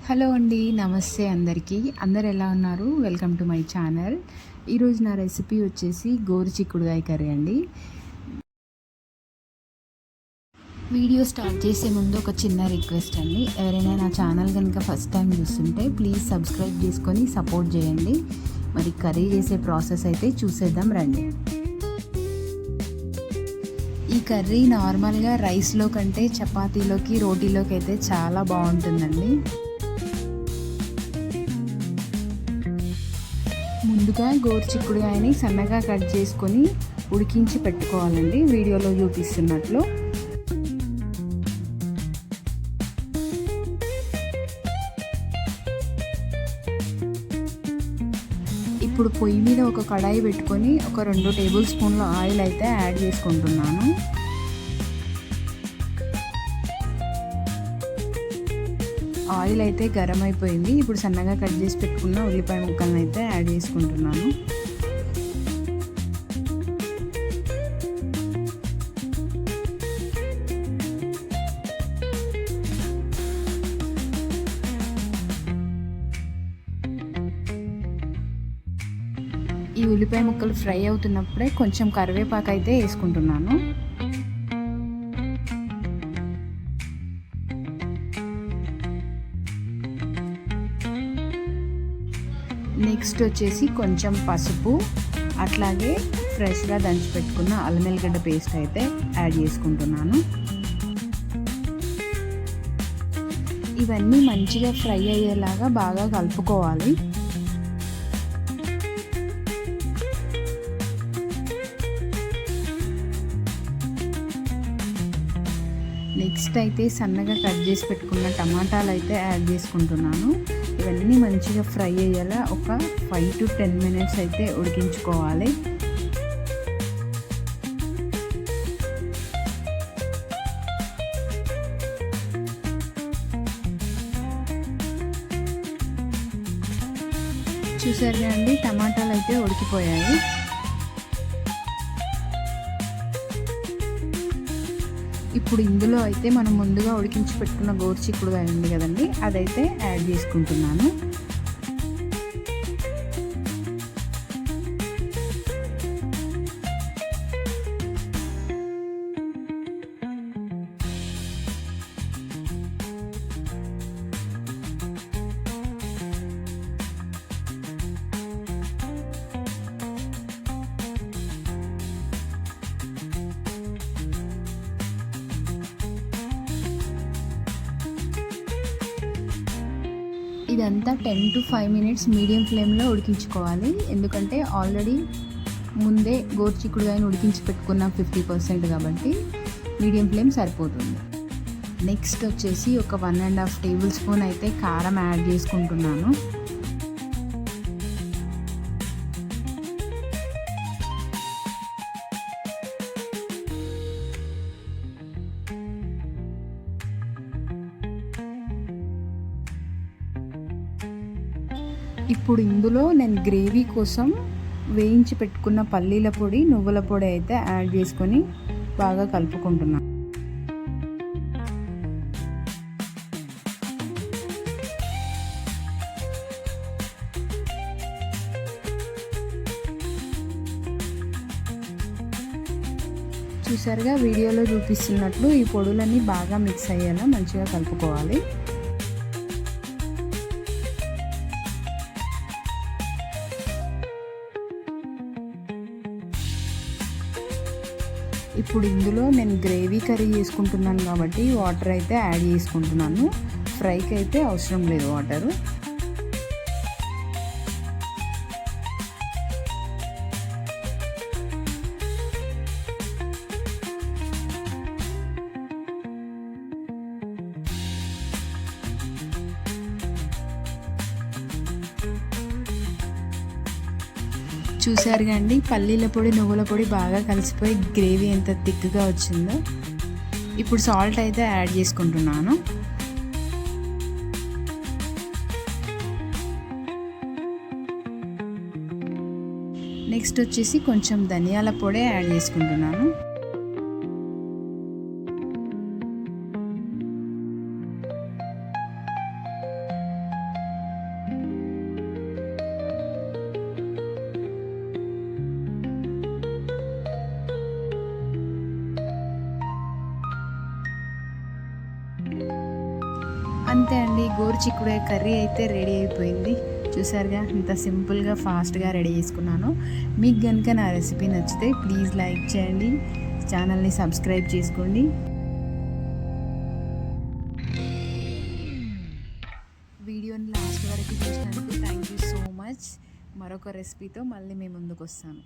Hello అండి, నమస్తే అందరికీ. అందరు ఎలా ఉన్నారు? Welcome to my channel. ఈరోజు నా రెసిపీ వచ్చేసి గోరుచిక్కుడుకాయ కర్రీ అండి. వీడియో స్టార్ట్ చేసే ముందు ఒక చిన్న రిక్వెస్ట్ అండి. ఎవరైనా నా ఛానల్ కనుక ఫస్ట్ టైం చూస్తుంటే ప్లీజ్ సబ్స్క్రైబ్ చేసుకొని సపోర్ట్ చేయండి. మరి కర్రీ చేసే ప్రాసెస్ అయితే చూసేద్దాం రండి. ఈ కర్రీ నార్మల్గా రైస్లో కంటే చపాతీలోకి, రోటీలోకి అయితే చాలా బాగుంటుందండి. ముందుగా గోరుచిక్కుడుకాయని సన్నగా కట్ చేసుకొని ఉడికించి పెట్టుకోవాలండి, వీడియోలో చూపిస్తున్నట్లు. ఇప్పుడు పొయ్యి మీద ఒక కడాయి పెట్టుకొని ఒక 2 టేబుల్ స్పూన్ల ఆయిల్ అయితే యాడ్ చేసుకుంటున్నాను. ఆయిల్ అయితే గరం అయిపోయింది. ఇప్పుడు సన్నగా కట్ చేసి పెట్టుకున్న ఉల్లిపాయ ముక్కలను అయితే యాడ్ చేసుకుంటున్నాను. ఈ ఉల్లిపాయ ముక్కలు ఫ్రై అవుతున్నప్పుడే కొంచెం కరివేపాకు అయితే వేసుకుంటున్నాను. నెక్స్ట్ వచ్చేసి కొంచెం పసుపు, అట్లాగే ఫ్రెష్గా దంచి పెట్టుకున్న అల్లం ఎల్లిగడ్డ పేస్ట్ అయితే యాడ్ చేసుకుంటున్నాను. ఇవన్నీ మంచిగా ఫ్రై అయ్యేలాగా బాగా కలుపుకోవాలి. నెక్స్ట్ అయితే సన్నగా కట్ చేసి పెట్టుకున్న టమాటాలు అయితే యాడ్ చేసుకుంటున్నాను. ఇవన్నీ మంచిగా ఫ్రై అయ్యేలా ఒక 5 to 10 minutes అయితే ఉడికించుకోవాలి. చూసారు కదండి, టమాటాలు అయితే ఉడికిపోయాయి. ఇప్పుడు ఇందులో అయితే మనం ముందుగా ఉడికించి పెట్టుకున్న గోరుచిక్కుడుకాయ ఉంది కదండి, అదైతే యాడ్ చేసుకుంటున్నాను. ఇదంతా 10 to 5 minutes మీడియం ఫ్లేమ్లో ఉడికించుకోవాలి. ఎందుకంటే ఆల్రెడీ ముందే గోరుచిక్కుడుకాయని ఉడికించి పెట్టుకున్నాం 50% కాబట్టి మీడియం ఫ్లేమ్ సరిపోతుంది. నెక్స్ట్ వచ్చేసి ఒక 1.5 టేబుల్ స్పూన్ అయితే కారం యాడ్ చేసుకుంటున్నాను. ఇప్పుడు ఇందులో నేను గ్రేవీ కోసం వేయించి పెట్టుకున్న పల్లీల పొడి, నువ్వుల పొడి అయితే యాడ్ చేసుకొని బాగా కలుపుకుంటున్నాను. చూసారుగా, వీడియోలో చూపిస్తున్నట్లు ఈ పొడులన్నీ బాగా మిక్స్ అయ్యేలా మంచిగా కలుపుకోవాలి. ఇప్పుడు ఇందులో నేను గ్రేవీ కర్రీ చేసుకుంటున్నాను కాబట్టి వాటర్ అయితే యాడ్ చేసుకుంటున్నాను. ఫ్రైకి అయితే అవసరం లేదు వాటరు. చూసారు కండి, పల్లీల పొడి, నువ్వుల పొడి బాగా కలిసిపోయి గ్రేవీ ఎంత థిక్గా వచ్చిందో. ఇప్పుడు సాల్ట్ అయితే యాడ్ చేసుకుంటున్నాను. నెక్స్ట్ వచ్చేసి కొంచెం ధనియాల పొడి యాడ్ చేసుకుంటున్నాను. అంతే అండి, గోరుచిక్కుడుకాయ కర్రీ అయితే రెడీ అయిపోయింది. చూసారుగా ఇంత సింపుల్గా ఫాస్ట్గా రెడీ చేసుకున్నాను. మీకు కనుక నా రెసిపీ నచ్చితే ప్లీజ్ లైక్ చేయండి, ఛానల్ని సబ్స్క్రైబ్ చేసుకోండి. వీడియోని లాస్ట్ వరకు చూసినందుకు థ్యాంక్ యూ సో మచ్. మరొక రెసిపీతో మళ్ళీ మీ ముందుకు వస్తాను.